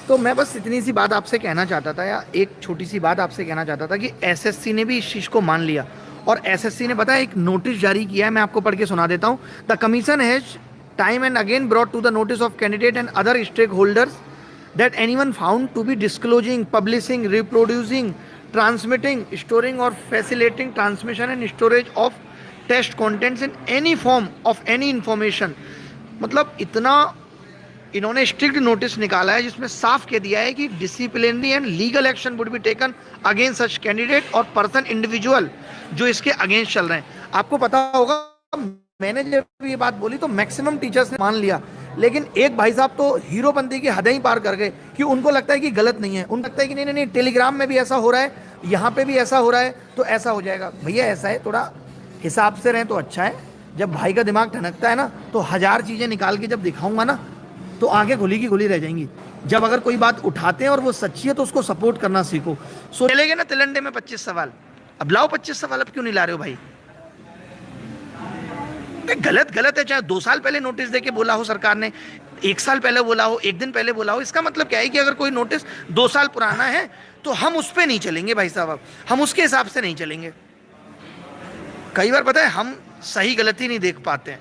तो मैं बस इतनी सी बात आपसे कहना चाहता था, या एक छोटी सी बात आपसे कहना चाहता था कि एसएससी ने भी इस चीज़ को मान लिया। और एसएससी ने पता है एक नोटिस जारी किया है, मैं आपको पढ़ के सुना देता हूँ। The commission has time and again brought to the notice of candidate and other stakeholders that anyone found to be disclosing, publishing, reproducing, transmitting, storing or facilitating transmission and storage of test contents in any form of any information। मतलब इतना इन्होंने strict notice निकाला है जिसमें साफ कह दिया है कि disciplinary and legal action would be taken against such candidate और पर्सन इंडिविजुअल जो इसके अगेंस्ट चल रहे हैं। आपको पता होगा, मैंने जब ये बात बोली तो मैक्सिमम टीचर्स ने मान लिया, लेकिन एक भाई साहब तो हीरोपंती की हदें ही पार कर गए कि उनको लगता है कि गलत नहीं है। उनको लगता है कि नहीं नहीं नहीं, टेलीग्राम में भी ऐसा हो रहा है, यहाँ पे भी ऐसा हो रहा है, तो ऐसा हो जाएगा। भैया ऐसा है, थोड़ा हिसाब से रहें तो अच्छा है। जब भाई का दिमाग ठनकता है ना, तो 1000 चीज़ें निकाल के जब दिखाऊंगा ना, तो आगे खुली की खुली रह जाएंगी। जब अगर कोई बात उठाते हैं और वो सच्ची है तो उसको सपोर्ट करना सीखो। सो चलेंगे ना तिलंडे में 25 सवाल, अब लाओ 25 सवाल, अब क्यों नहीं ला रहे हो भाई? गलत गलत है, चाहे 2 साल पहले नोटिस देके बोला हो सरकार ने, 1 साल पहले बोला हो, 1 दिन पहले बोला हो, इसका मतलब क्या है कि अगर कोई नोटिस 2 साल पुराना है तो हम उस पर नहीं चलेंगे भाई साहब, हम उसके हिसाब से नहीं चलेंगे। कई बार पता है हम सही गलती नहीं देख पाते हैं,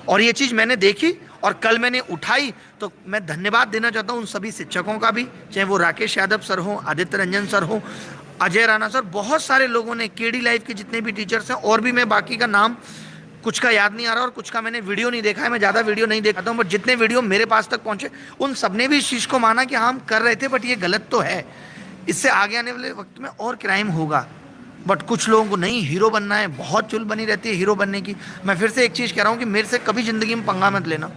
और ये चीज़ मैंने देखी और कल मैंने उठाई, तो मैं धन्यवाद देना चाहता हूँ उन सभी शिक्षकों का भी, चाहे वो राकेश यादव सर हो, आदित्य रंजन सर हो, अजय राणा सर, बहुत सारे लोगों ने, केडी लाइफ के जितने भी टीचर्स हैं, और भी मैं बाकी का नाम कुछ का याद नहीं आ रहा और कुछ का मैंने वीडियो नहीं देखा है, मैं ज़्यादा वीडियो नहीं देखता हूँ, बट जितने वीडियो मेरे पास तक पहुँचे उन सब ने भी इस चीज़ को माना कि हम कर रहे थे बट ये गलत तो है, इससे आगे आने वाले वक्त में और क्राइम होगा। बट कुछ लोगों को नहीं, हीरो बनना है, बहुत चुल बनी रहती है हीरो बनने की। मैं फिर से एक चीज़ कह रहा हूँ कि मेरे से कभी ज़िंदगी में पंगा मत लेना,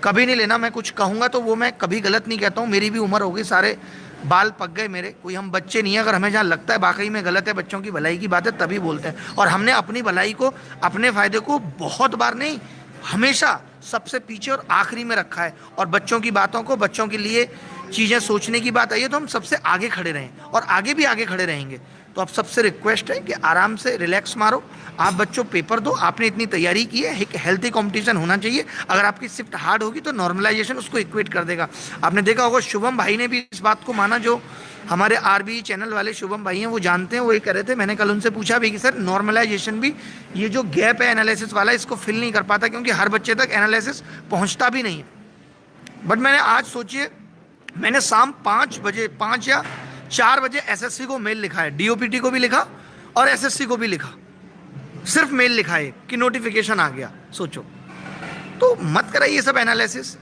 कभी नहीं लेना। मैं कुछ कहूँगा तो वो मैं कभी गलत नहीं कहता हूँ, मेरी भी उम्र हो गई, सारे बाल पक गए मेरे, कोई हम बच्चे नहीं है। अगर हमें जहाँ लगता है वाकई में गलत है, बच्चों की भलाई की बात है, तभी बोलते हैं। और हमने अपनी भलाई को, अपने फ़ायदे को बहुत बार नहीं, हमेशा सबसे पीछे और आखिरी में रखा है। और बच्चों की बातों को, बच्चों के लिए चीज़ें सोचने की बात आई है तो हम सबसे आगे खड़े रहें और आगे भी आगे खड़े रहेंगे। तो आप सबसे रिक्वेस्ट है कि आराम से रिलैक्स मारो। आप बच्चों पेपर दो, आपने इतनी तैयारी की है, एक हेल्थी कंपटीशन होना चाहिए। अगर आपकी शिफ्ट हार्ड होगी तो नॉर्मलाइजेशन उसको इक्वेट कर देगा। आपने देखा होगा शुभम भाई ने भी इस बात को माना, जो हमारे आरबी चैनल वाले शुभम भाई हैं वो जानते हैं, वो ये कह रहे थे। मैंने कल उनसे पूछा भी कि सर नॉर्मलाइजेशन भी, ये जो गैप है एनालिसिस वाला, इसको फिल नहीं कर पाता क्योंकि हर बच्चे तक एनालिसिस पहुँचता भी नहीं है। बट मैंने आज सोचिए, मैंने शाम 5 बजे, 5 या 4 बजे एसएससी को मेल लिखा है, डीओपीटी को भी लिखा और एसएससी को भी लिखा, सिर्फ मेल लिखा है कि नोटिफिकेशन आ गया। सोचो, तो मत कराइए सब एनालिसिस।